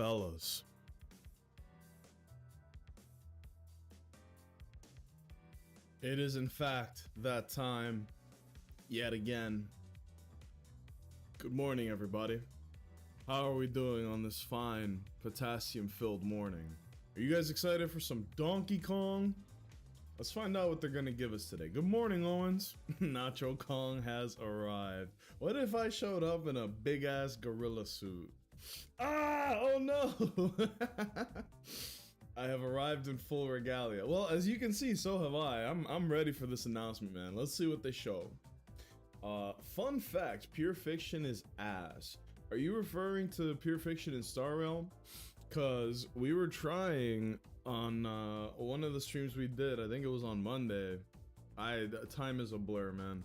fellas. It is in fact that time yet again. Good morning, everybody. How are we doing on this fine potassium-filled morning? Are you guys excited for some Donkey Kong? Let's find out what they're gonna give us today. Good morning, Owens. Nacho Kong has arrived. What if I showed up in a big-ass gorilla suit? Ah! Oh no! I have arrived in full regalia. Well, as you can see, so have I. I'm ready for this announcement, man. Let's see what they show. Fun fact, Pure Fiction is ass. Are you referring to Pure Fiction in Star Realm? Cause we were trying on one of the streams we did, I think it was on Monday. Time is a blur, man.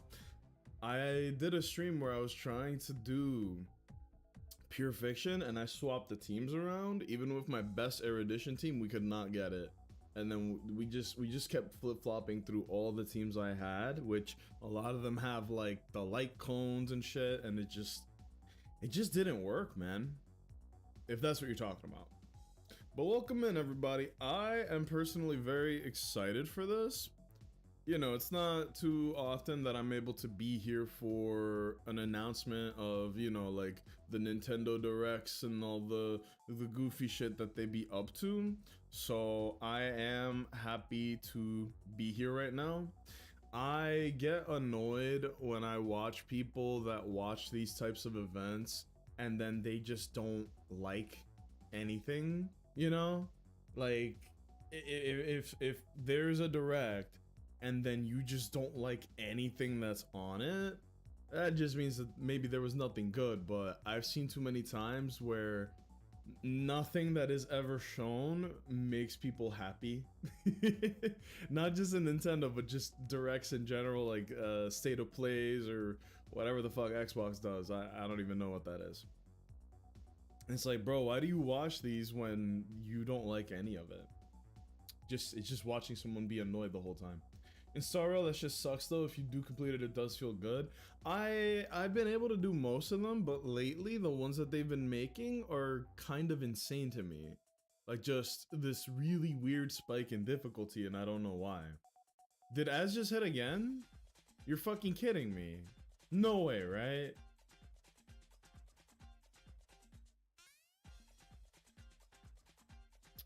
I did a stream where I was trying to do Pure Fiction and I swapped the teams around. Even with my best erudition team, we could not get it. And then we just kept flip-flopping through all the teams I had, which a lot of them have like the light cones and shit, and it just didn't work, man. If that's what you're talking about. But welcome in, everybody. I am personally very excited for this. You know, it's not too often that I'm able to be here for an announcement of, you know, like the Nintendo Directs and all the goofy shit that they be up to. So I am happy to be here right now. I get annoyed when I watch people that watch these types of events and then they just don't like anything, you know? Like, if there's a Direct and then you just don't like anything that's on it, that just means that maybe there was nothing good. But I've seen too many times where nothing that is ever shown makes people happy. Not just in Nintendo, but just Directs in general, like State of Plays or whatever the fuck Xbox does. I don't even know what that is. It's like, bro, why do you watch these when you don't like any of it? It's just watching someone be annoyed the whole time. In Star Rail, that just sucks though. If you do complete it, it does feel good. I've been able to do most of them, but lately the ones that they've been making are kind of insane to me. Like just this really weird spike in difficulty, and I don't know why. Did Az just hit again? You're fucking kidding me. No way, right?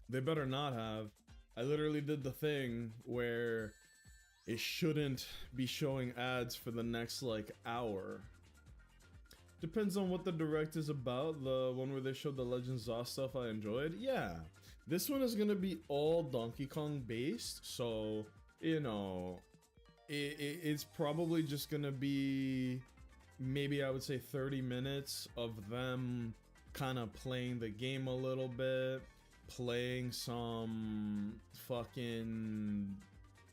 They better not have. I literally did the thing where it shouldn't be showing ads for the next like hour. Depends on what the Direct is about. The one where they showed the Legends Zaw stuff I enjoyed. Yeah, this one is gonna be all Donkey Kong based, so you know, it's probably just gonna be maybe I would say 30 minutes of them kind of playing the game a little bit, playing some fucking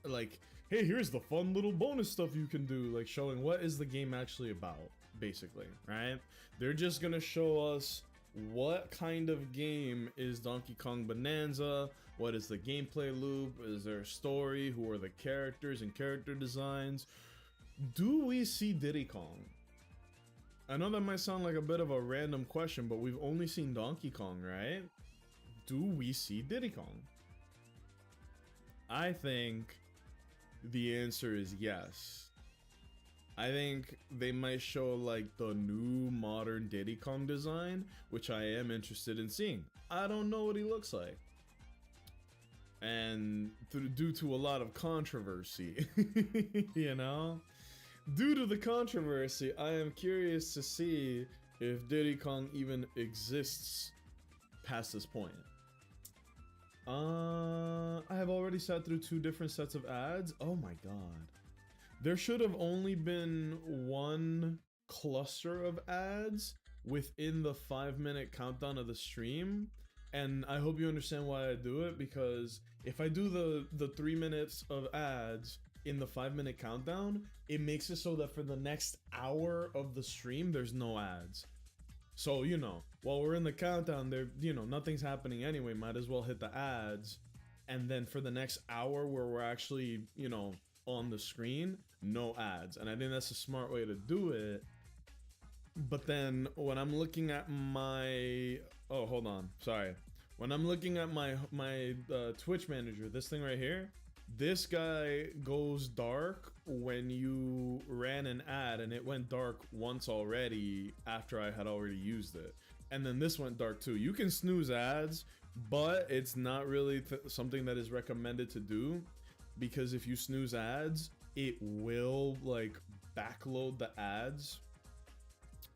like, hey, here's the fun little bonus stuff you can do, like showing what is the game actually about, basically, right? They're just gonna show us what kind of game is Donkey Kong Bananza, what is the gameplay loop, is there a story, who are the characters and character designs. Do we see Diddy Kong? I know that might sound like a bit of a random question, but we've only seen Donkey Kong, right? Do we see Diddy Kong? I think the answer is yes. I think they might show like the new modern Diddy Kong design, which I am interested in seeing. I don't know what he looks like. And due to a lot of controversy, you know? Due to the controversy, I am curious to see if Diddy Kong even exists past this point. I have already sat through 2 different sets of ads. Oh my god. There should have only been one cluster of ads within the 5-minute countdown of the stream. And I hope you understand why I do it, because if I do the 3 minutes of ads in the 5-minute countdown, it makes it so that for the next hour of the stream, there's no ads. So, you know, while we're in the countdown, there, you know, nothing's happening anyway, might as well hit the ads. And then for the next hour where we're actually, you know, on the screen, no ads. And I think that's a smart way to do it. But then when I'm looking at my Oh, hold on. Sorry. When I'm looking at my Twitch manager, this thing right here, this guy goes dark when you ran an ad, and it went dark once already after I had already used it. And then this went dark too. You can snooze ads, but it's not really something that is recommended to do, because if you snooze ads, it will like backload the ads.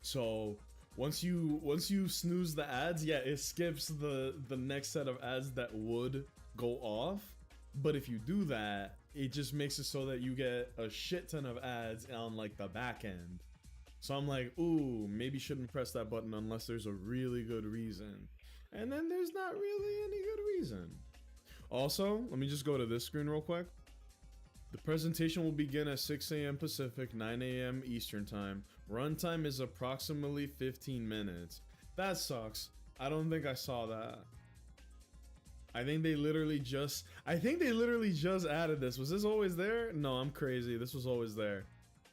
So once you snooze the ads, yeah, it skips the next set of ads that would go off. But if you do that, it just makes it so that you get a shit ton of ads on like the back end. So I'm like, ooh, maybe shouldn't press that button unless there's a really good reason. And then there's not really any good reason. Also, let me just go to this screen real quick. The presentation will begin at 6 a.m. Pacific, 9 a.m. Eastern time. Runtime is approximately 15 minutes. That sucks. I don't think I saw that. I think they literally just added this. Was this always there? No, I'm crazy. This was always there.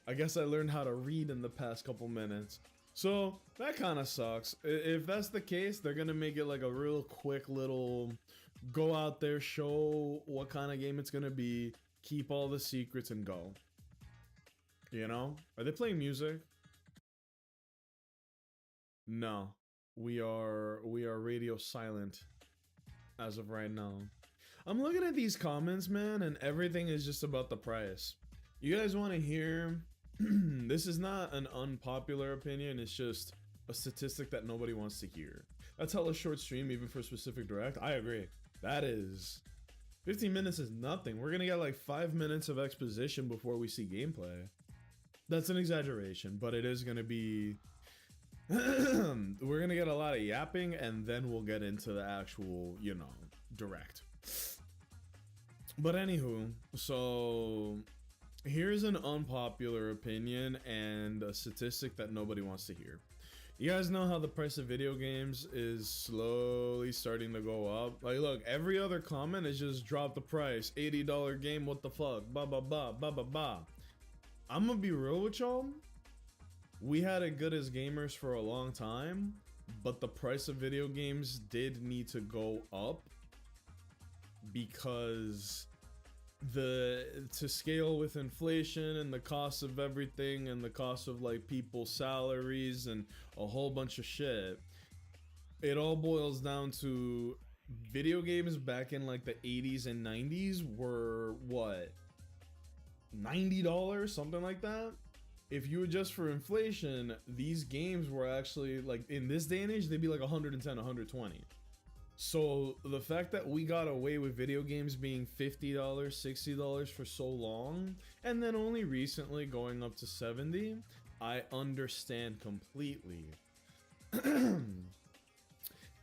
I guess I learned how to read in the past couple minutes. So that kind of sucks. If that's the case, they're gonna make it like a real quick little go out there, show what kind of game it's gonna be, keep all the secrets and go. You know? Are they playing music? No. We are radio silent as of right now. I'm looking at these comments, man, and everything is just about the price. You guys want to hear this is not an unpopular opinion, it's just a statistic that nobody wants to hear. That's hella short stream even for specific direct. I agree. That is 15 minutes is nothing. We're gonna get like 5 minutes of exposition before we see gameplay. That's an exaggeration, but it is gonna be we're gonna get a lot of yapping, and then we'll get into the actual, you know, direct. But anywho, so here's an unpopular opinion and a statistic that nobody wants to hear. You guys know how the price of video games is slowly starting to go up? Like, look, every other comment is just drop the price, $80 game, what the fuck, ba ba ba ba ba ba. I'm gonna be real with y'all. We had it good as gamers for a long time, but the price of video games did need to go up because to scale with inflation and the cost of everything and the cost of like people's salaries and a whole bunch of shit, it all boils down to video games back in like the 80s and 90s were what, $90, something like that. If you adjust for inflation, these games were actually like, in this day and age, they'd be like 110, 120. So the fact that we got away with video games being $50, $60 for so long, and then only recently going up to 70, I understand completely.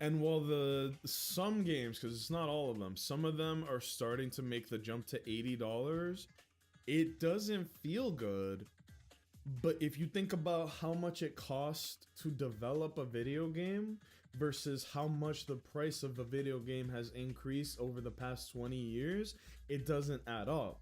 And while some games, because it's not all of them, some of them are starting to make the jump to $80, it doesn't feel good. But if you think about how much it costs to develop a video game versus how much the price of a video game has increased over the past 20 years, it doesn't add up.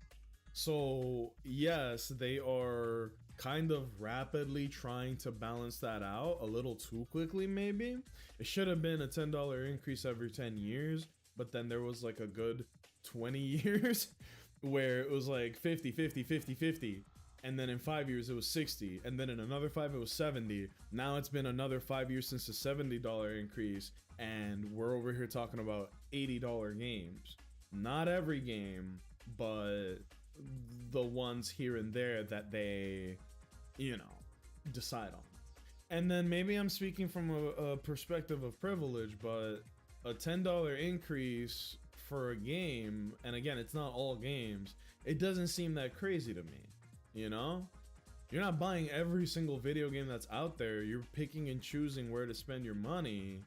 So yes, they are kind of rapidly trying to balance that out a little too quickly maybe. It should have been a $10 increase every 10 years, but then there was like a good 20 years where it was like 50, 50, 50, 50. And then in 5 years it was 60, and then in another 5 it was 70. Now it's been another 5 years since the $70 increase, and we're over here talking about $80 games. Not every game, but the ones here and there that they, you know, decide on. And then maybe I'm speaking from a perspective of privilege, but a $10 increase for a game, and again, it's not all games, it doesn't seem that crazy to me. You know, you're not buying every single video game that's out there. You're picking and choosing where to spend your money.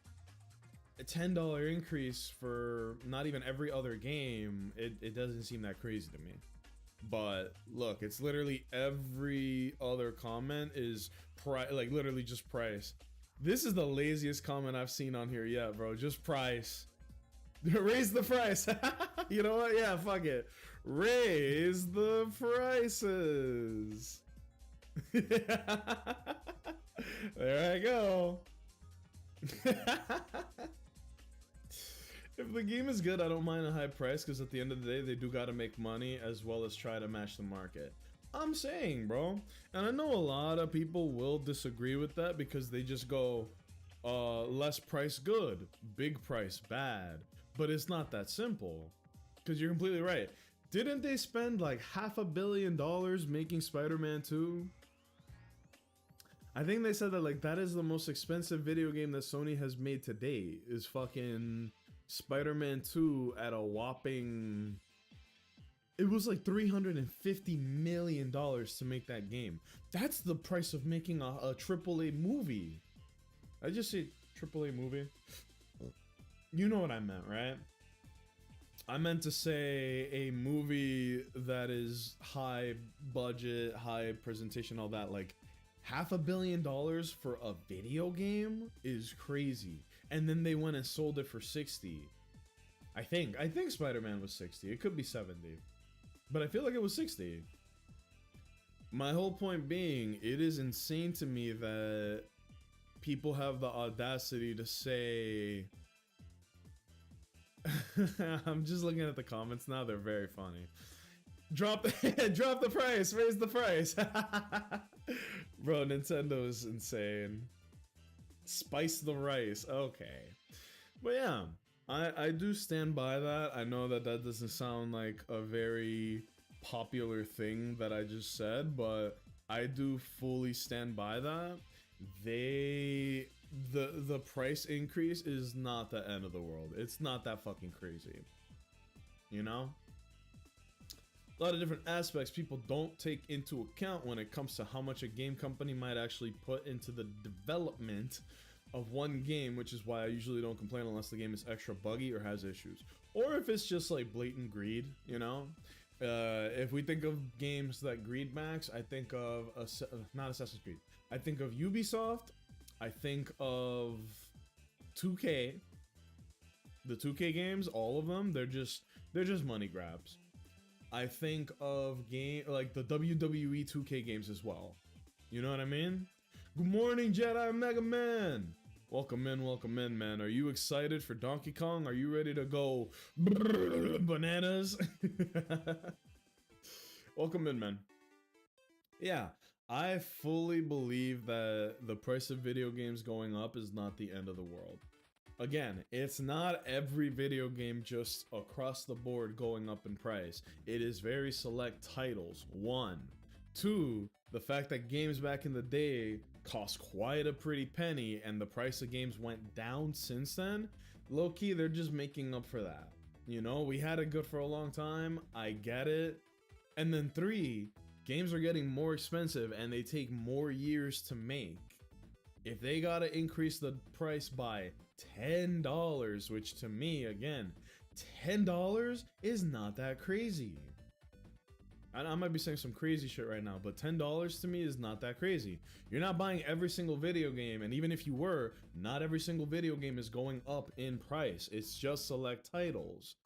A $10 increase for not even every other game, it doesn't seem that crazy to me. But look, it's literally every other comment is like literally just price. This is the laziest comment I've seen on here yet, bro. Just price. Raise the price. You know what? Yeah, fuck it. Raise the prices. There I go. If the game is good, I don't mind a high price, because at the end of the day, they do gotta make money as well as try to match the market. I'm saying, bro. And I know a lot of people will disagree with that because they just go, less price good, big price bad. But it's not that simple. Because you're completely right. Didn't they spend like $500 million making Spider-Man 2? I think they said that like that is the most expensive video game that Sony has made to date, is fucking Spider-Man 2 at a whopping... It was like $350 million to make that game. That's the price of making a AAA movie. I just say AAA movie. You know what I meant, right? I meant to say a movie that is high budget, high presentation, all that. Like $500 million for a video game is crazy. And then they went and sold it for 60. I think Spider-Man was 60. It could be 70. But I feel like it was 60. My whole point being, it is insane to me that people have the audacity to say... I'm just looking at the comments now, they're very funny. Drop the price, raise the price. Bro, Nintendo is insane. Spice the rice, okay. But yeah, I do stand by that. I know that that doesn't sound like a very popular thing that I just said, but I do fully stand by that. The price increase is not the end of the world. It's not that fucking crazy. You know? A lot of different aspects people don't take into account when it comes to how much a game company might actually put into the development of one game, which is why I usually don't complain unless the game is extra buggy or has issues. Or if it's just like blatant greed, you know? If we think of games that greed max, I think of, not Assassin's Creed, I think of Ubisoft, I think of 2K, the 2K games, all of them, they're just money grabs. I think of like the WWE 2K games as well. You know what I mean? Good morning, Jedi Mega Man. Welcome in, man. Are you excited for Donkey Kong? Are you ready to go bananas? Welcome in, man. Yeah, I fully believe that the price of video games going up is not the end of the world. Again, it's not every video game just across the board going up in price. It is very select titles, 1. 2, the fact that games back in the day cost quite a pretty penny and the price of games went down since then. Low-key, they're just making up for that. You know, we had it good for a long time, I get it. And then 3, games are getting more expensive and they take more years to make. If they gotta increase the price by $10, which to me, again, $10 is not that crazy. I might be saying some crazy shit right now, but $10 to me is not that crazy. You're not buying every single video game, and even if you were, not every single video game is going up in price. It's just select titles.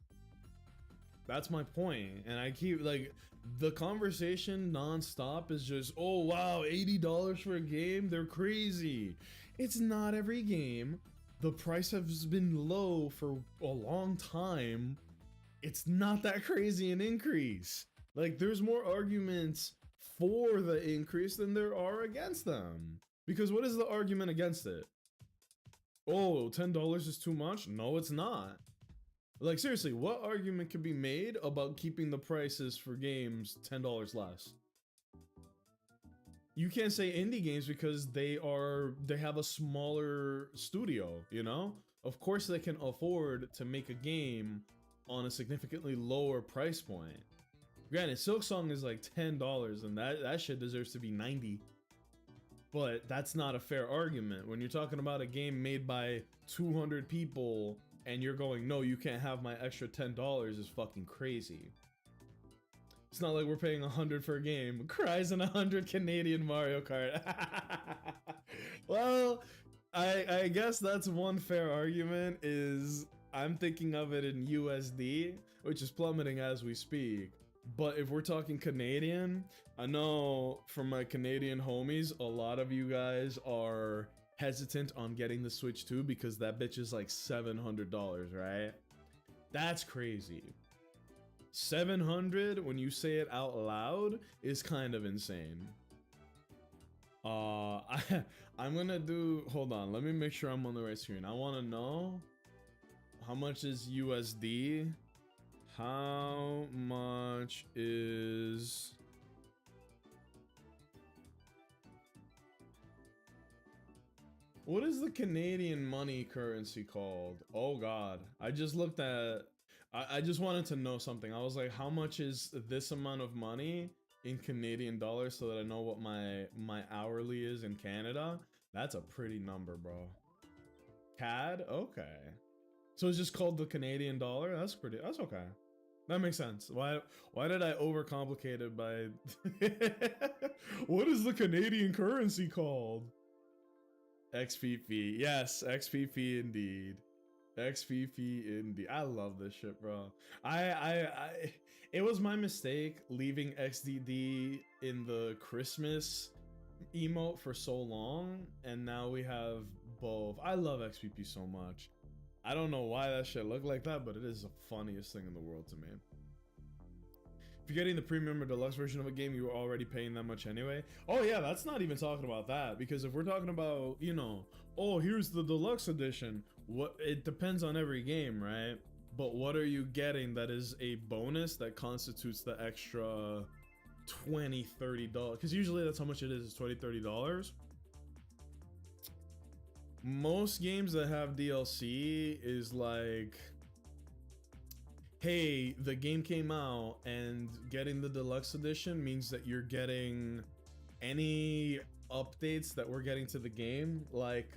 That's my point, and I keep, like, the conversation non-stop is just, oh wow, $80 for a game? They're crazy. It's not every game. The price has been low for a long time. It's not that crazy an increase. Like, there's more arguments for the increase than there are against them. Because what is the argument against it? Oh, $10 is too much? No, it's not. Like, seriously, what argument could be made about keeping the prices for games $10 less? You can't say indie games because they have a smaller studio, you know? Of course they can afford to make a game on a significantly lower price point. Granted, Silksong is like $10 and that shit deserves to be $90. But that's not a fair argument. When you're talking about a game made by 200 people and you're going, no, you can't have my extra $10 is fucking crazy. It's not like we're paying 100 for a game. Cries in 100 Canadian Mario Kart. Well, I guess that's one fair argument, is I'm thinking of it in USD, which is plummeting as we speak. But if we're talking Canadian, I know from my Canadian homies, a lot of you guys are hesitant on getting the Switch 2 because that bitch is like $700, right? That's crazy. 700 when you say it out loud is kind of insane. I'm gonna do, hold on, let me make sure I'm on the right screen. I want to know how much is USD. How much is what is the Canadian money currency called? Oh god, I just looked at, I just wanted to know something. I was like, how much is this amount of money in Canadian dollars so that I know what my hourly is in Canada? That's a pretty number, bro. CAD? Okay. So it's just called the Canadian dollar? That's okay. That makes sense. Why did I overcomplicate it by what is the Canadian currency called? XPP. Yes, XPP indeed. XPP indeed. I love this shit, bro. It was my mistake leaving XDD in the Christmas emote for so long, and now we have both. I love XPP so much. I don't know why that shit looked like that, but it is the funniest thing in the world to me. If you're getting the premium or deluxe version of a game, you were already paying that much anyway. Oh yeah, that's not even talking about that, because if we're talking about, you know, oh, here's the deluxe edition, what, it depends on every game, right? But what are you getting that is a bonus that constitutes the extra $20, $30? Because usually that's how much it is $20, $30. Most games that have DLC is like, hey, the game came out and getting the deluxe edition means that you're getting any updates that we're getting to the game. Like,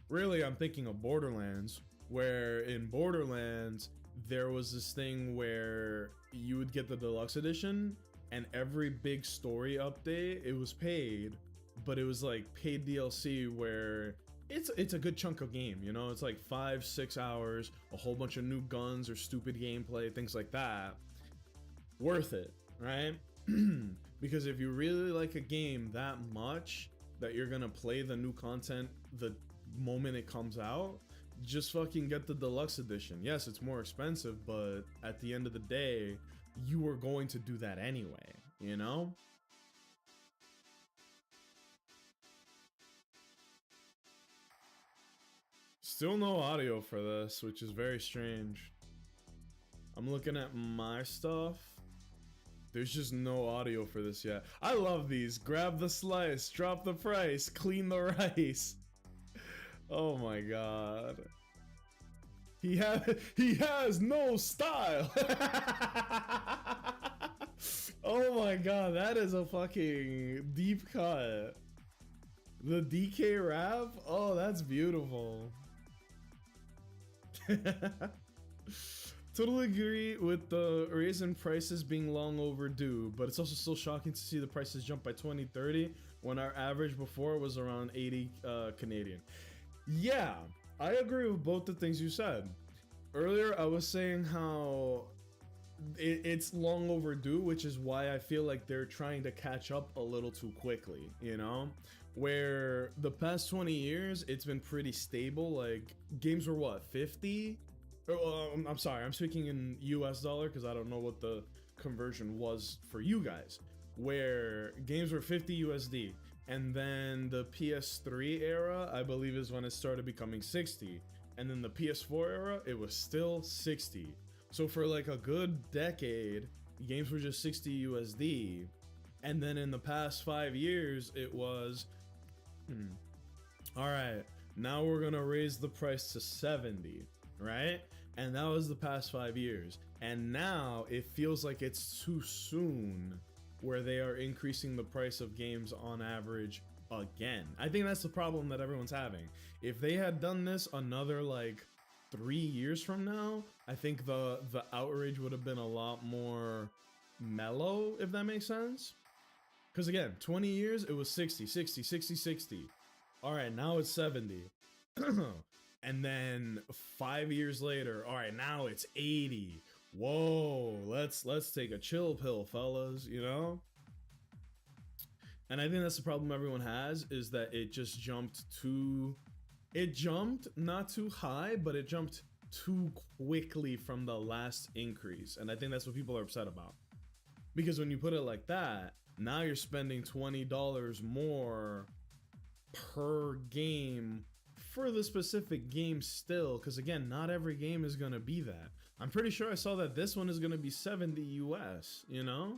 really, I'm thinking of Borderlands, where in Borderlands, there was this thing where you would get the deluxe edition and every big story update, it was paid, but it was like paid DLC where it's a good chunk of game, you know? It's like 5-6 hours, a whole bunch of new guns or stupid gameplay, things like that. Worth it, right? Because if you really like a game that much that you're gonna play the new content the moment it comes out, just fucking get the deluxe edition. Yes, it's more expensive, but at the end of the day, you are going to do that anyway, you know? Still no audio for this, which is very strange. I'm looking at my stuff. There's just no audio for this yet. I love these. Grab the slice, drop the price, clean the rice. Oh my god. He has no style. Oh my god, that is a fucking deep cut. The DK rap? Oh, that's beautiful. Totally agree with the raise in prices being long overdue, but it's also still shocking to see the prices jump by 20-30 when our average before was around 80 Canadian. Yeah, I agree with both the things you said. Earlier, I was saying how it's long overdue, which is why I feel like they're trying to catch up a little too quickly, you know? Where the past 20 years, it's been pretty stable. Like, games were what, 50? I'm sorry, I'm speaking in US dollar because I don't know what the conversion was for you guys. Where games were 50 USD, and then the PS3 era, I believe, is when it started becoming 60. And then the PS4 era, it was still 60. So for like a good decade, games were just 60 USD. And then in the past 5 years, it was, all right, now we're gonna raise the price to 70, right? And that was the past 5 years. And now it feels like it's too soon where they are increasing the price of games on average again. I think that's the problem that everyone's having. If they had done this another like 3 years from now, I think the outrage would have been a lot more mellow, if that makes sense. Because again, 20 years, it was 60, 60, 60, 60. All right, now it's 70. And then 5 years later, all right, now it's 80. Whoa, let's take a chill pill, fellas, you know? And I think that's the problem everyone has, is that it just jumped too... It jumped not too high, but it jumped too quickly from the last increase. And I think that's what people are upset about. Because when you put it like that, now you're spending $20 more per game for the specific game still. Because again, not every game is going to be that. I'm pretty sure I saw that this one is going to be 70 US, you know?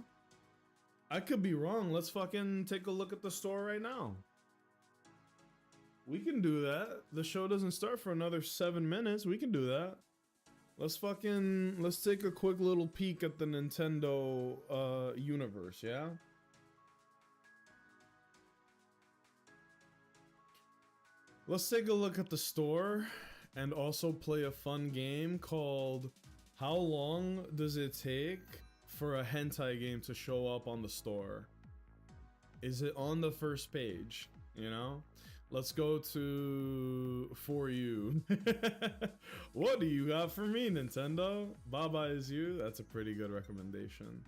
I could be wrong. Let's fucking take a look at the store right now. We can do that. The show doesn't start for another 7 minutes. We can do that. Let's take a quick little peek at the Nintendo universe, yeah? Let's take a look at the store and also play a fun game called How Long Does It Take for a Hentai Game to Show Up on the Store? Is it on the first page, you know? Let's go to For You. What do you got for me, Nintendo? Baba Is You? That's a pretty good recommendation.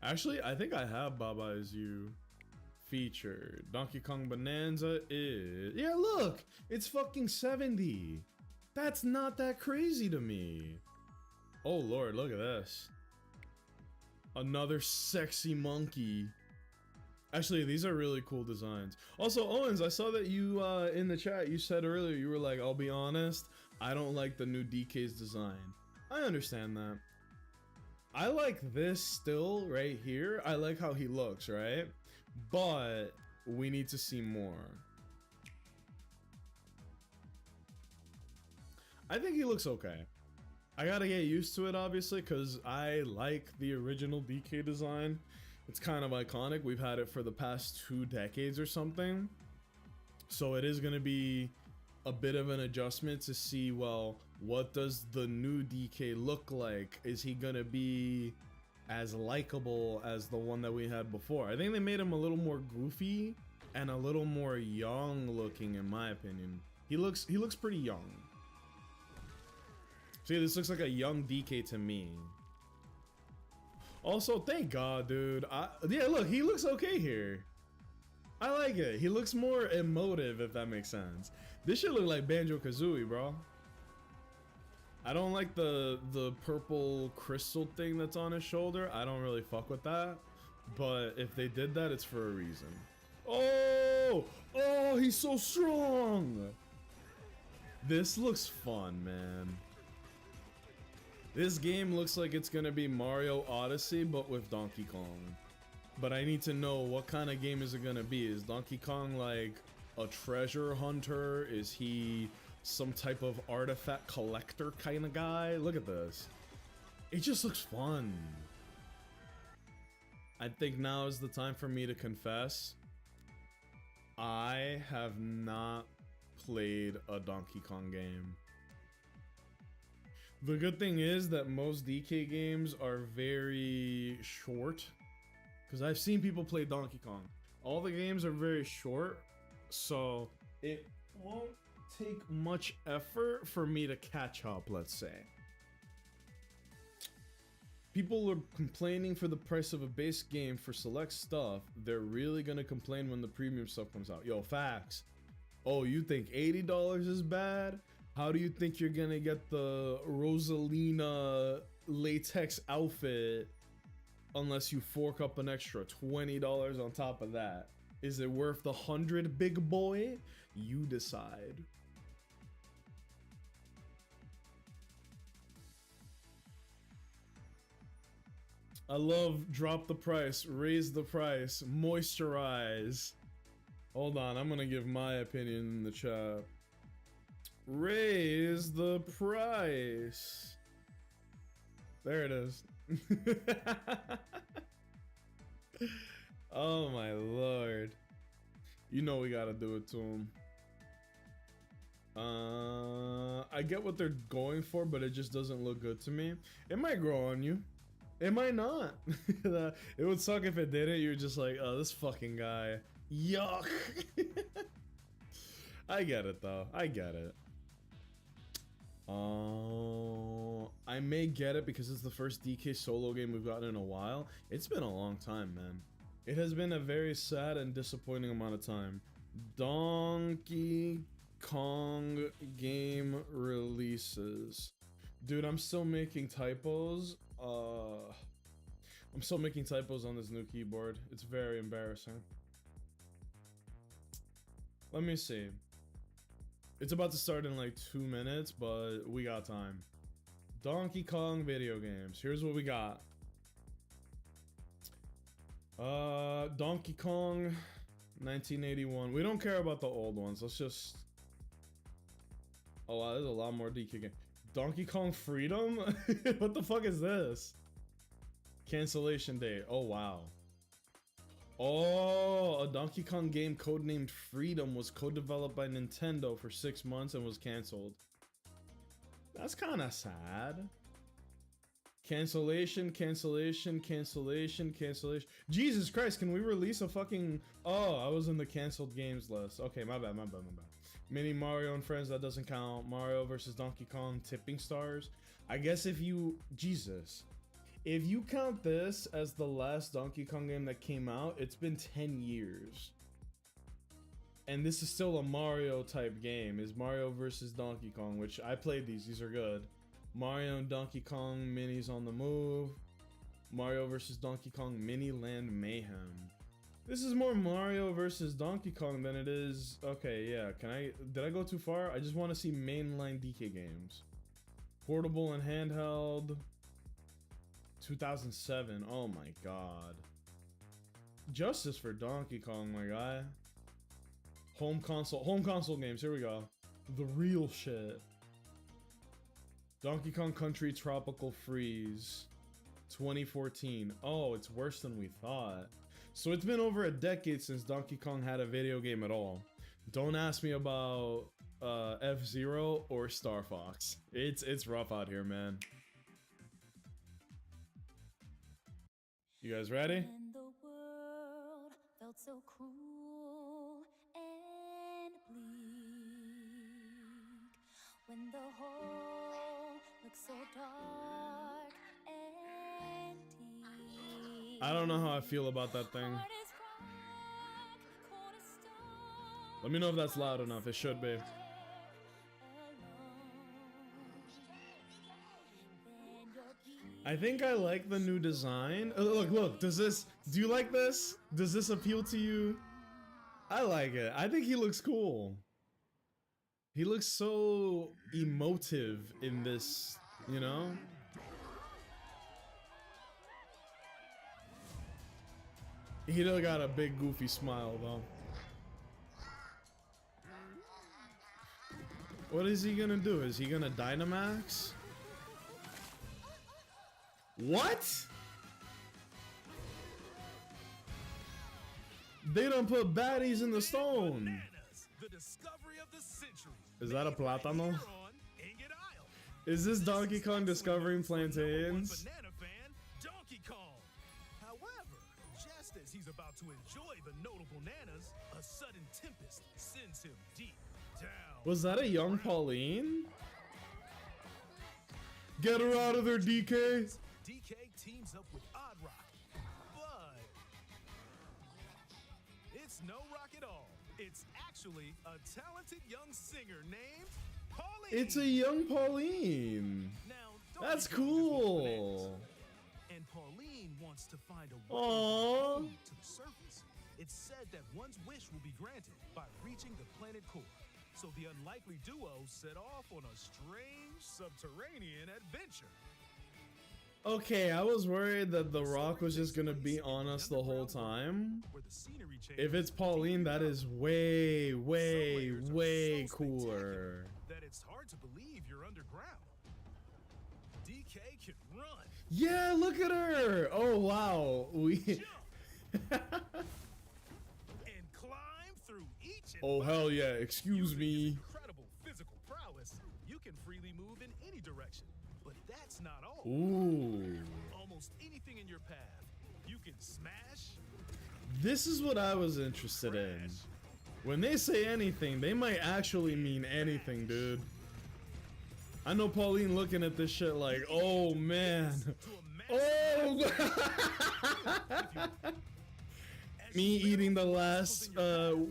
Actually, I think I have Baba Is You featured. Donkey Kong Bananza is... Yeah, look! It's fucking 70. That's not that crazy to me. Oh lord, look at this. Another sexy monkey. Actually, these are really cool designs. Also, Owens, I saw that you, in the chat, you said earlier, you were like, I'll be honest, I don't like the new DK's design. I understand that. I like this still, right here. I like how he looks, right? But we need to see more. I think he looks okay. I gotta get used to it, obviously, because I like the original DK design. It's kind of iconic. We've had it for the past 2 decades or something. So it is going to be a bit of an adjustment to see, well, what does the new DK look like? Is he going to be as likable as the one that we had before? I think they made him a little more goofy and a little more young looking, in my opinion. He looks pretty young. See, this looks like a young DK to me. Also, thank God, dude. Yeah, look, he looks okay here. I like it. He looks more emotive, if that makes sense. This should look like Banjo-Kazooie, bro. I don't like the purple crystal thing that's on his shoulder. I don't really fuck with that. But if they did that, it's for a reason. Oh! Oh, he's so strong! This looks fun, man. This game looks like it's gonna be Mario Odyssey, but with Donkey Kong. But I need to know, what kind of game is it gonna be? Is Donkey Kong like a treasure hunter? Is he some type of artifact collector kind of guy? Look at this. It just looks fun. I think now is the time for me to confess. I have not played a Donkey Kong game. The good thing is that most DK games are very short, because I've seen people play Donkey Kong. All the games are very short, so it won't take much effort for me to catch up, let's say. People are complaining for the price of a base game for select stuff. They're really gonna complain when the premium stuff comes out. Yo, facts. Oh, you think $80 is bad? How do you think you're gonna get the Rosalina latex outfit unless you fork up an extra $20 on top of that? Is it worth the 100, big boy? You decide. I love drop the price, raise the price, moisturize. Hold on, I'm gonna give my opinion in the chat. Raise the price. There it is. Oh my lord. You know we gotta do it to him. I get what they're going for, but it just doesn't look good to me. It might grow on you. It might not. It would suck if it didn't. You're just like, oh, this fucking guy. Yuck. I get it though. I get it. I may get it because it's the first DK solo game we've gotten in a while. It's been a long time, man. It has been a very sad and disappointing amount of time. Donkey Kong game releases. Dude, I'm still making typos. I'm still making typos on this new keyboard. It's very embarrassing. Let me see. It's about to start in like 2 minutes, but we got time. Donkey Kong video games. Here's what we got. Donkey Kong 1981. We don't care about the old ones. Let's just... Oh, there's a lot more DK games. Donkey Kong Freedom? What the fuck is this? Cancellation date. Oh, wow. Oh, a Donkey Kong game codenamed Freedom was co-developed by Nintendo for 6 months and was canceled. That's kind of sad. Cancellation. Jesus Christ, can we release a fucking... Oh, I was in the canceled games list. Okay, my bad. Mini Mario and Friends, that doesn't count. Mario vs. Donkey Kong Tipping Stars. I guess if you... Jesus. If you count this as the last Donkey Kong game that came out, it's been 10 years. And this is still a Mario type game. Is Mario vs. Donkey Kong, which I played these. These are good. Mario and Donkey Kong minis on the move. Mario vs. Donkey Kong Mini Land Mayhem. This is more Mario vs. Donkey Kong than it is... Okay, yeah. Did I go too far? I just want to see mainline DK games. Portable and handheld. 2007. Oh my god. Justice for Donkey Kong, my guy. Home console games. Here we go. The real shit. Donkey Kong Country Tropical Freeze 2014. Oh, it's worse than we thought. So it's been over a decade since Donkey Kong had a video game at all. Don't ask me about F-Zero or Star Fox. It's rough out here, man. You guys ready? When the world felt so cruel and bleak, when the whole looked so dark and deep. I don't know how I feel about that thing. Let me know if that's loud enough. It should be. I think I like the new design. Look, do you like this? Does this appeal to you? I like it. I think he looks cool. He looks so emotive in this, you know? He still got a big goofy smile though. What is he gonna do? Is he gonna Dynamax? What? They don't put baddies in the stone. Bananas, the discovery of the century. Is that a plátano? Is this Donkey Kong discovering plantains? Banana fan, Donkey Kong. However, just as he's about to enjoy the notable bananas, a sudden tempest sends him deep down. Was that a young Pauline? Get her out of there, DK. DK teams up with Odd Rock, but it's no rock at all. It's actually a talented young singer named Pauline. It's a young Pauline. Now, That's cool. And Pauline wants to find a way Aww. to the surface. It's said that one's wish will be granted by reaching the planet core. So the unlikely duo set off on a strange subterranean adventure. Okay, I was worried that the rock was just gonna be on us the whole time. If it's Pauline, that is way cooler. That it's hard to believe you're underground. DK can run. Yeah, look at her. Oh wow, And climb through each. Oh hell yeah! Excuse me. Incredible physical prowess. You can freely move in any direction. But that's not all. Ooh. Almost anything in your path, you can smash. This is what I was interested in. When they say anything, they might actually mean anything, dude. I know Pauline looking at this shit like, oh man. Oh! Me eating the last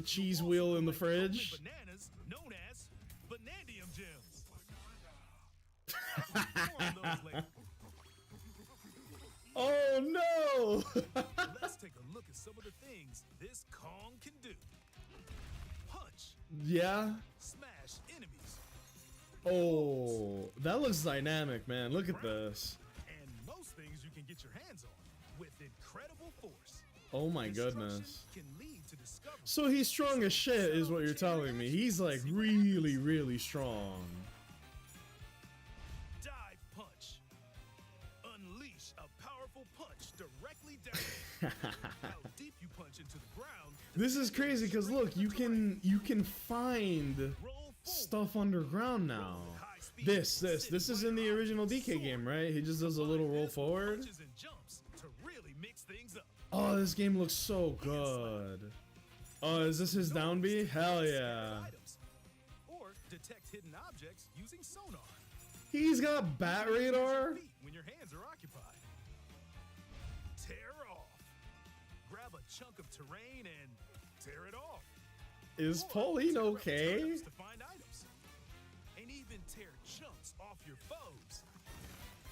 cheese wheel in the fridge. Bananas known as Banandium gems. More on those later. Oh no! Let's take a look at some of the things this Kong can do. Punch, Yeah. smash enemies, Oh, that looks dynamic, man. Look at this. and most things you can get your hands on with incredible force. Oh my Destruction goodness. can lead to discovery. So he's strong as shit, is what you're telling me. He's like really, really strong. Dive punch. Unleash a powerful punch directly down. How deep you punch into the ground. This is crazy because look, you can find Roll forward. stuff underground now. This is in the original DK game, right? He just does a little roll forward. Punches and jumps to really mix things up. Oh, this game looks so good. Oh, is this his down B? Hell yeah. Items. Or detect hidden objects using sonar. He's got bat Use your radar. feet when your hands are occupied. Tear off. Grab a chunk of terrain and tear it off. Is Or Pauline tear up okay? turnips to find items. And even tear chunks off your foes.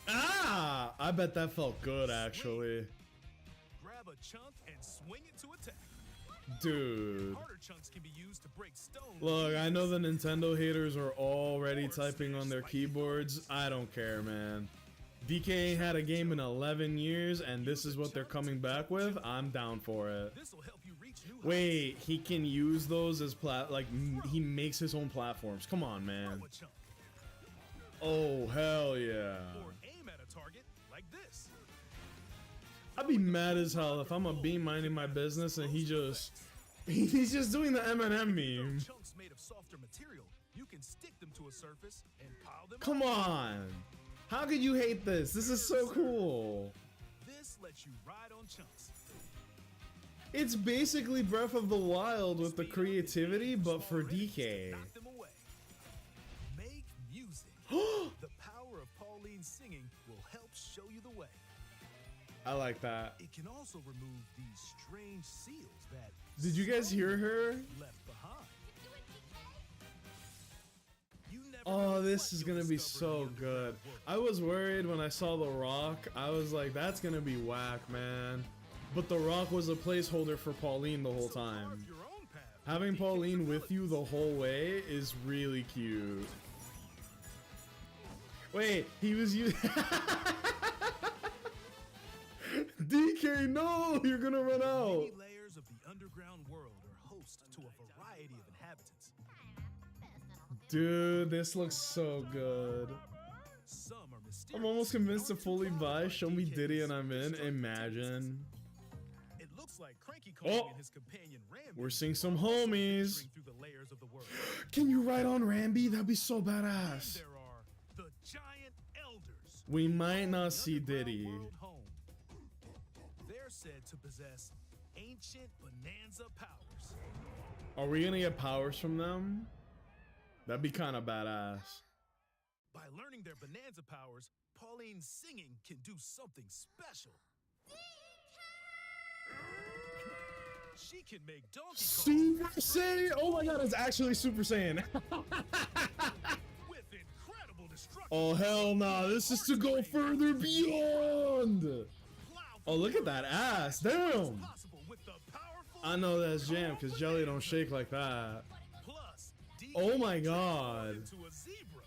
Ah, I bet that felt good actually. Grab a chunk and swing it to attack. Dude. Harder chunks can be used to break stone. Look, I know the Nintendo haters are already typing on their keyboards. I don't care, man. DK ain't had a game in 11 years, and this is what they're coming back with. I'm down for it. This will help you reach new Wait, he can use those as he makes his own platforms. Come on, heights. man. Throw a chunk. Oh, hell yeah. Or aim at a target like this. I'd be mad as hell if I'm a bee minding my business and he's just doing the Eminem meme. Chunks made of softer material. You can stick them to a surface and pile them Come up. on. How could you hate this? This is so cool. This lets you ride on chunks. It's basically Breath of the Wild with the creativity, but for DK. Knock them away. Make music. The power of Pauline's singing will help show you the way. I like that. It can also remove these strange seals that Did you guys hear her? left behind. You never Oh, know this what is you'll gonna be discover so in the good. underground world. I was worried when I saw The Rock. I was like, that's gonna be whack, man. But The Rock was a placeholder for Pauline the whole So time. carve your own path Having with Pauline DK's with you the abilities. whole way is really cute. Wait, he was you. DK, no! You're gonna run out! Many layers of the underground world are host to a variety of inhabitants. Dude, this looks so good. Some are mysterious. I'm almost convinced to and fully aren't too buy common Show like Me DK's Diddy and I'm in. destructive Imagine. It looks like Cranky Kong Oh! and his companion Rambi We're seeing some are also homies. venturing through the layers of the world. Can you ride on Rambi? That'd be so And badass. there are the giant elders. We might the not see underground Diddy. world home. They're said to possess ancient Bananza powers. Are we gonna get powers from them? That'd be kind of badass. By learning their Bananza powers, Pauline's singing can do something special. She can make Donkey Kong Super Saiyan! Oh my god, it's actually Super Saiyan. with incredible destruction. Oh hell nah, this is to go further beyond! Plow Oh look at that ass, damn! possible with the powerful I know that's jam, cause Jelly don't shake like that. Plus, DK Oh my can God. transform into a zebra.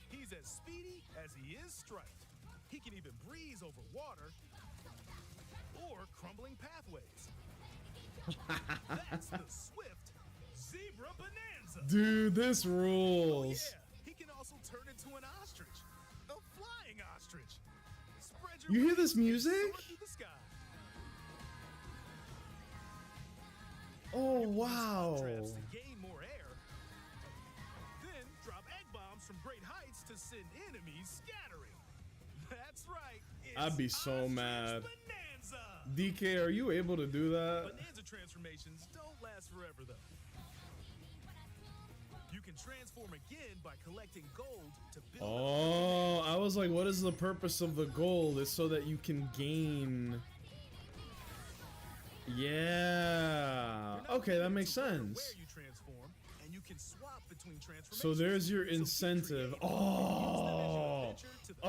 He's as speedy as he is striped. He can even breeze over water or crumbling pathways. That's the swift zebra Bananza. Dude, this Oh rules. yeah, he can also turn into an ostrich, a flying ostrich. Spread your You hear wings this and music? soar through the sky. Oh Use wow. updrafts to gain more air. Then drop egg bombs from great heights to send enemies scattering. That's right. It's I'd be so Ostrich mad. Bananza. DK, are you able to do that? Bananza transformations don't last forever though. You can transform again by collecting gold to build up Oh, I was like, what is the purpose of the gold? It's so that you can gain. Yeah. Okay, that makes To learn sense. Where you transform, and you can swap between transformations. So there's your So be incentive. creative. Use them as your adventure to the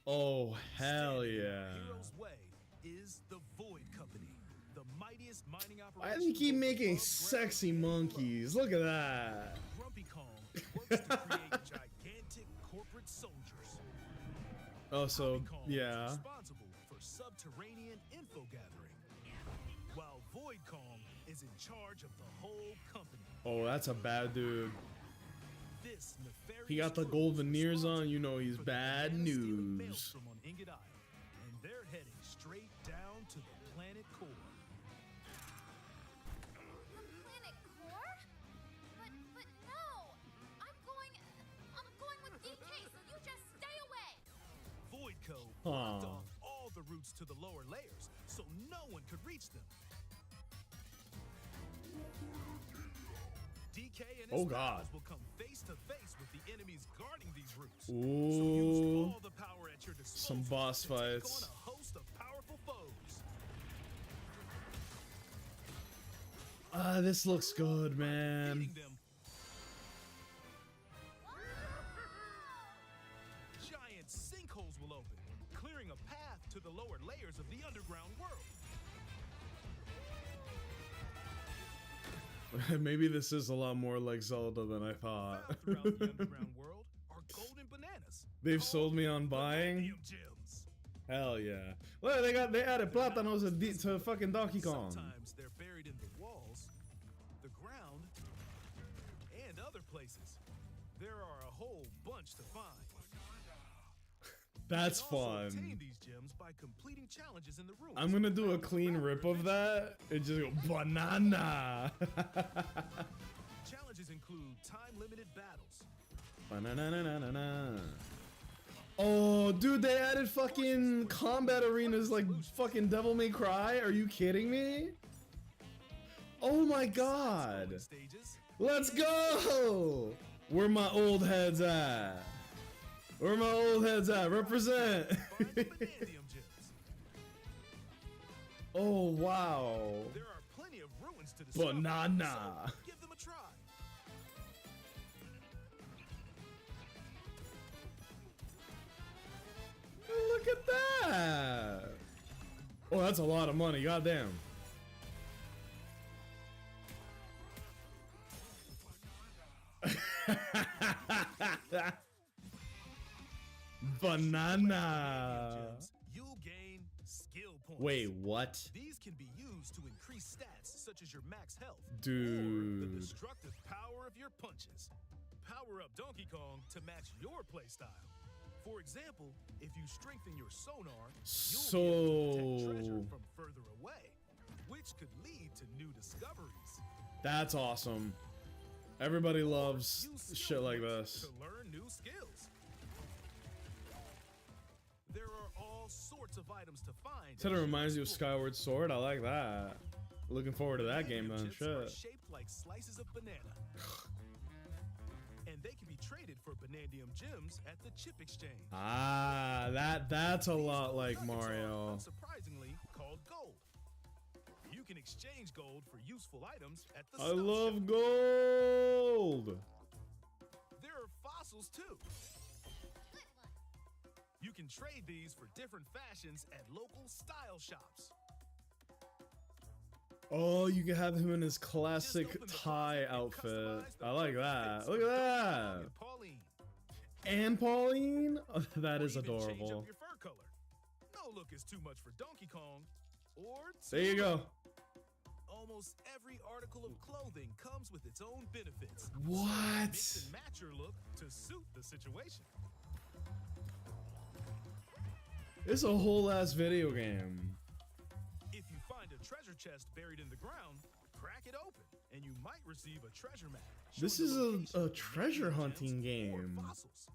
Oh, hell Standing in yeah. our hero's way is the Void Company, the mightiest mining Why operation. do you keep both making above sexy ground and below. monkeys? Look at that. Grumpy Kong works to create gigantic corporate soldiers. Oh, so, Grumpy Kong yeah. is responsible for subterranean info gathering, while Void Kong is in charge of the whole company. Oh, that's a bad dude. This nefarious He got the crew gold is veneers on, responsible you know he's for the bad banana-stealing news. maelstrom on Ingot Isle, and they're heading straight down to the planet core. The planet core? But no! I'm going with DK, so you just stay away! Voidco blocked Aw. off all the routes to the lower layers, so no one could reach them. DK and his Oh, God. pals will come face to face with the enemies guarding these routes. So Ooh. use all the power at your disposal Some boss to take fights. on a host of powerful foes. This looks good, man. Beating them. Giant sinkholes will open, clearing a path to the lower layers of the underground world. Maybe this is a lot more like Zelda than I thought. Found throughout the underground world are golden bananas. They've called sold me on buying. Bananza gems. Hell yeah. Look, they added plátanos to fucking Donkey Kong. Sometimes they're buried in the walls, the ground, and other places. There are a whole bunch to find. That's You can also fun. obtain these gems by completing challenges in the rooms. I'm gonna do a clean rip of that and just go banana. Challenges include time-limited battles, Banana. Oh, dude, they added fucking combat arenas like fucking Devil May Cry. Are you kidding me? Oh my god. side-scrolling stages, Let's go! Where my old heads at? Where my old heads at? Represent! find the Bananza gems. Oh, wow. There are plenty of ruins to discover. Banana. So give them a try. Look at that! Oh, that's a lot of money, goddamn. Banana. Gems, you'll gain skill points. Wait, what? These can be used to increase stats such as your max health or the Dude. destructive power of your punches. Power up Donkey Kong to match your playstyle. For example, if you strengthen your sonar, you'll be able to detect treasure So from further away, which could lead to new discoveries. that's awesome. Everybody loves Use shit skill like points this. to learn new skills. There are all sorts of items to find. Said it as you reminds you of explore. Skyward Sword. I like that. Looking forward to that game Banana then. chips are Shit. shaped like slices of banana. And they can be traded for Banandium gems at the chip exchange. Ah, that's a lot like Nuggets are, Mario. unsurprisingly, called gold. You can exchange gold for useful items at the I stuff love shop. gold. There are fossils too. You can trade these for different fashions at local style shops. Oh, you can have him in his Just classic open the tie closet and outfit. customize the I like perfect that. fits Look for at Donkey that. Kong and Pauline. And Pauline? Oh, that Or is even change up adorable. your fur color. No look is too much for Donkey Kong. Or There you go. Almost every article of clothing comes with its own benefits. What? Mix and match your look to suit the situation. It's a whole ass video game. If you find a treasure chest buried in the ground, crack it open, and you might receive a treasure map. This showing is the a location of treasure Bananza hunting gems or game. fossils.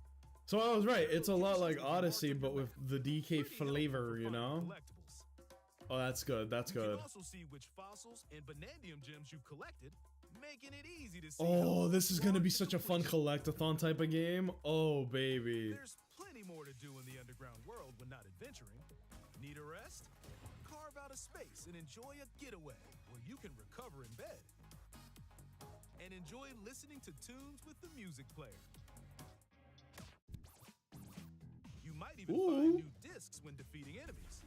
So I was right. It's a lot like Locations will be marked Odyssey, on but your with map. the DK Pretty helpful flavor, for you finding know? collectibles. Oh, that's good. That's You good. can also see which fossils and Banandium gems you collected, making it easy to see. Oh, how this is gonna far be to such a fun completion. collectathon type of game. Oh, baby. There's plenty more to do in the underground world when not adventuring. Need a rest? carve out a space and enjoy a getaway where you can recover in bed and enjoy listening to tunes with the music player. You might even find new discs when defeating enemies.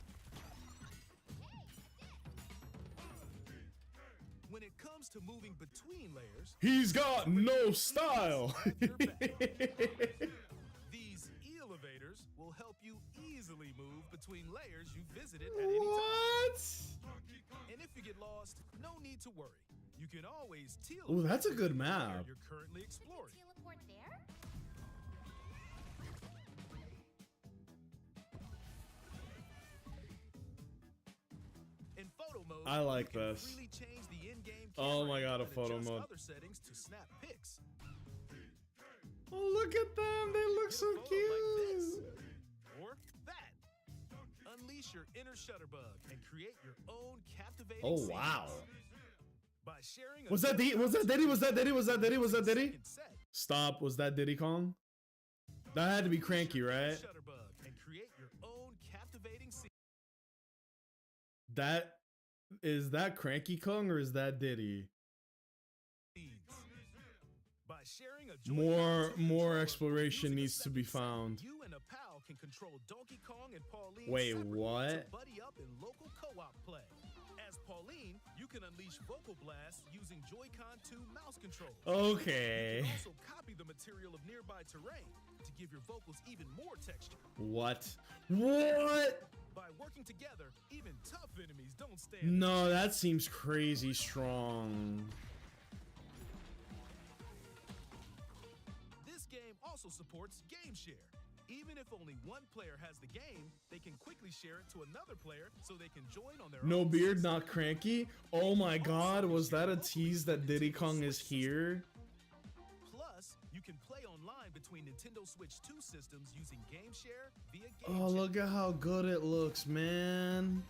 When it comes to moving between layers, he's got no style. These elevators will help you easily move between layers you visited at any time. What? And if you get lost, no need to worry. You can always teleport. Oh, that's a good to the map. layer you're currently exploring. Teleport there? In photo mode, I like you can this. freely change the in-game Oh my camera God, a and photo adjust mode. Other settings to snap pics. Oh, look at them. They look so Get a photo like this, cute. or that. Unleash your inner shutterbug and create your own captivating Oh, scenes. wow. By sharing a Was that Joy-Con Was that Diddy? Was that Diddy? Was that Diddy? Was that Diddy? second set, Stop. Was that Diddy Kong? That had to be Cranky, right? Shutterbug and create your own captivating scenes. Is that Cranky Kong or is that Diddy? By sharing a Joy-Con More controller, exploration using a needs to be second set, found. You and a pal can control Donkey Kong and Pauline Wait, separately what? to buddy up in local co-op play. As Pauline, you can unleash vocal blasts using Joy-Con 2 mouse controls. Okay. You can also copy the material of nearby terrain to give your vocals even more texture. What? What? By working together, even tough enemies don't stand. No, that seems crazy strong. This game also supports Game Share. Even if only one player has the game, they can quickly share it to another player so they can join on their No own beard, system. not Cranky. Oh my God, was that a tease that Diddy Kong is here? Plus, you can play online between Nintendo Switch 2 systems using Game Share via Game Oh, Chat. look at how good it looks, man.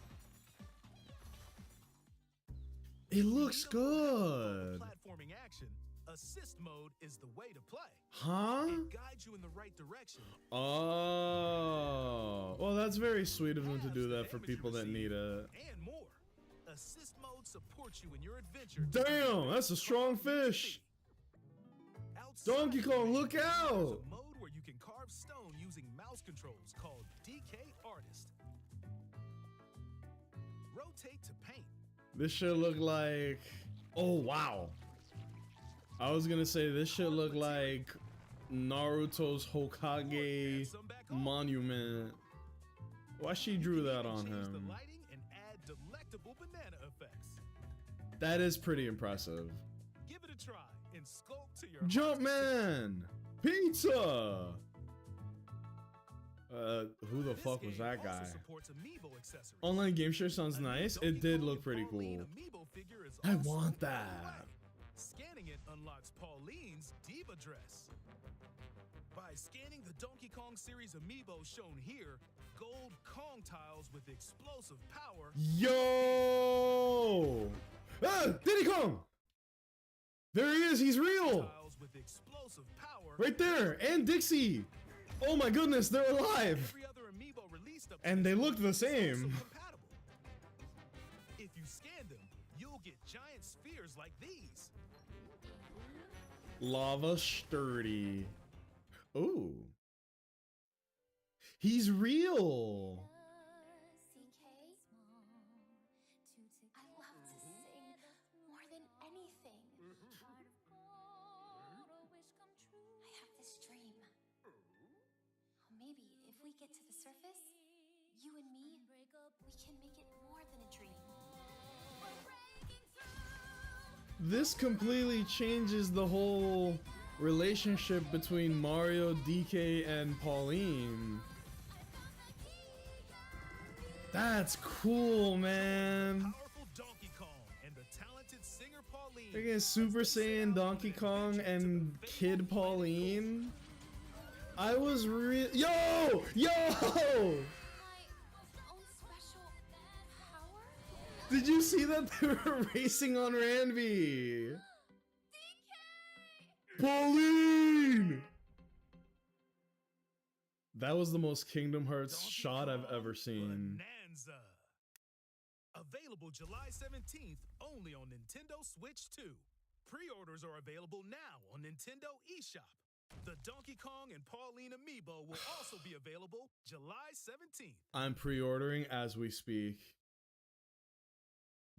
It looks Need a full good. platforming action. Assist mode is the way to play. Huh? It guides you in the right direction. Oh. Well, that's very sweet of them to do Halves the that for damage you people that need receive, it. and more. Assist mode supports you in your adventure. to Damn, that's a strong fish. Outside Donkey of the Kong, game, look there's out. a mode where you can carve stone using mouse controls called DK Artist. Rotate to paint. This should look like... Oh, wow. I was gonna say this should look like Naruto's Hokage monument. Why she drew that on Change the him? lighting and add delectable banana effects. That is pretty impressive. Give it a try and sculpt to your Jumpman! Pizza! Who the This fuck was game that also guy? supports amiibo accessories. Online game share sounds A new nice. Donkey It did Kong look and pretty Pauline cool. amiibo figure is I also want on the that. way. Scanning it unlocks Pauline's diva dress. By scanning the Donkey Kong series amiibo shown here, gold Kong tiles with explosive power. Yo! Ah! Diddy Kong! There he is, he's real! Tiles with explosive power. Right there! And Dixie! Oh my goodness, they're alive! Every other amiibo released up to And this they look point the is also same. compatible. If you scan them, you'll get giant spheres like these. Lava sturdy. Ooh. He's real! CK? I love to sing more than anything. I have this dream. Maybe if we get to the surface, you and me, we can make it more than a dream. This completely changes the whole relationship between Mario, DK, and Pauline. That's cool, man. Powerful Donkey Kong and the talented singer Pauline. Again, Super Saiyan Donkey Kong and Kid Pauline. I was Yo! Yo! My own special power? Did you see that they were racing on Ranby? DK! Pauline! That was the most Kingdom Hearts Donkey shot I've Kong ever seen. Bananza. Available July 17th only on Nintendo Switch 2. Pre-orders are available now on Nintendo eShop. The Donkey Kong and Pauline amiibo will also be available July 17th. I'm pre-ordering as we speak.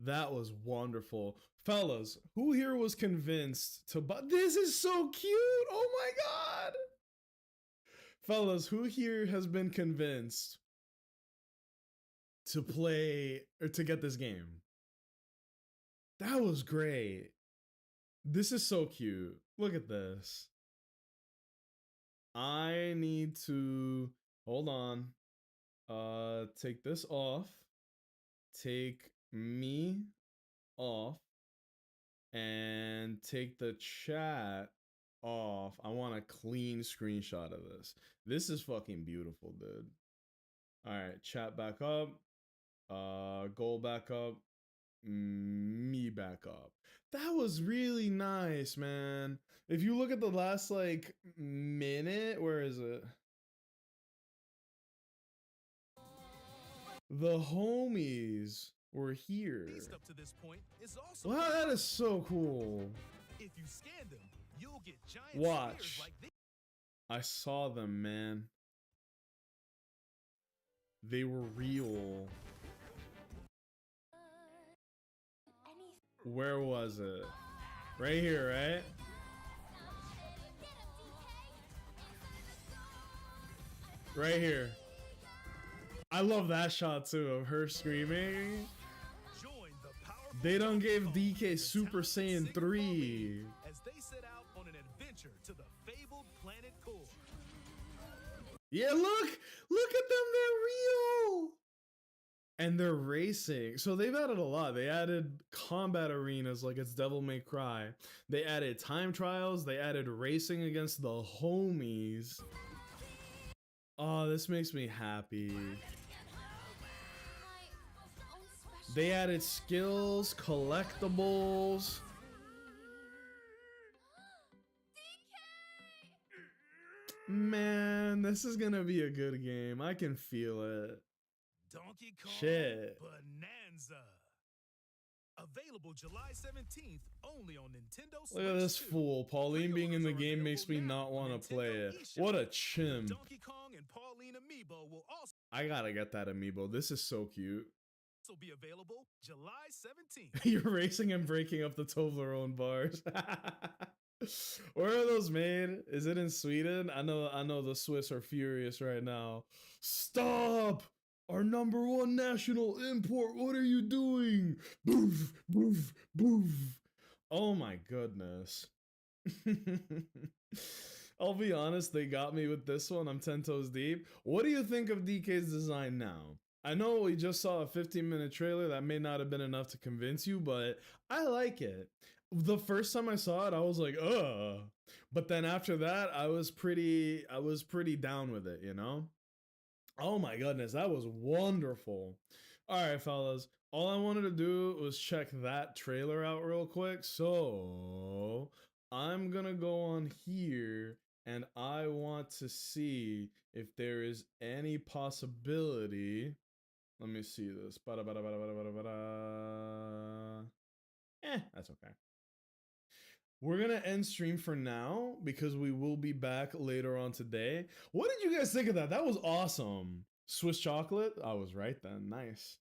That was wonderful. Fellas, who here was convinced to buy? This is so cute. Oh my god. Fellas, who here has been convinced to play or to get this game? That was great. This is so cute. Look at this. I need to hold on. Take this off. Take me off and take the chat off. I want a clean screenshot of this. This is fucking beautiful, dude. All right, chat back up. Goal back up. Me back up. That was really nice, man. If you look at the last like minute, where is it? The homies were here. Released up to this point is also Wow, that is so cool. if you scan them, you'll get giant Watch. spheres like this. I saw them, man. They were real. Where was it? Right here, right? Right here. I love that shot too of her screaming. Join the powerful They done gave Donkey Kong DK and Super talented Saiyan Sigma 3. Pauline as they set out on an adventure to the fabled planet core. Yeah, look at them, they're real. And they're racing. So they've added a lot. They added combat arenas like it's Devil May Cry. They added time trials. They added racing against the homies. Oh, this makes me happy. They added skills, collectibles. Man, this is gonna be a good game. I can feel it. Donkey Kong Shit. Bananza. Available July 17th only on Nintendo Switch. Look at this 2. fool. Pauline being in the Pre-orders are game makes me available not now want on to play Nintendo it. eShop. What a chimp. Donkey Kong and Pauline amiibo will also I gotta get that amiibo. This is so cute. be available July 17th. You're racing and breaking up the Toblerone bars. Where are those made? Is it in Sweden? I know the Swiss are furious right now. Stop! Our #1 national import. What are you doing? Boof, boof, boof. Oh my goodness. I'll be honest, they got me with this one. I'm 10 toes deep. What do you think of DK's design now? I know we just saw a 15-minute trailer. That may not have been enough to convince you, but I like it. The first time I saw it, I was like, ugh. But then after that, I was pretty down with it, you know? Oh my goodness, that was wonderful. All right, fellas. All I wanted to do was check that trailer out real quick. So I'm gonna go on here and I want to see if there is any possibility. Let me see this. That's okay. We're gonna end stream for now because we will be back later on today. What did you guys think of that? That was awesome. Swiss chocolate? I was right then. Nice.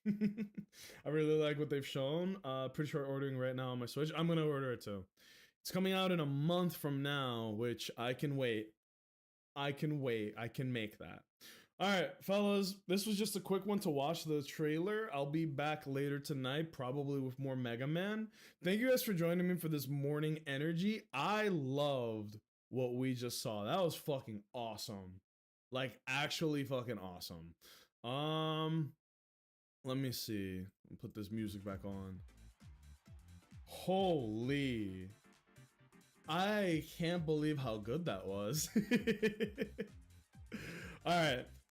I really like what they've shown. Pretty sure ordering right now on my Switch. I'm gonna order it too. It's coming out in a month from now, which I can wait. I can wait. I can make that. All right, fellas, this was just a quick one to watch the trailer. I'll be back later tonight, probably with more Mega Man. Thank you guys for joining me for this morning energy. I loved what we just saw. That was fucking awesome. Like, actually fucking awesome. Let me see. I'll put this music back on. Holy. I can't believe how good that was. All right.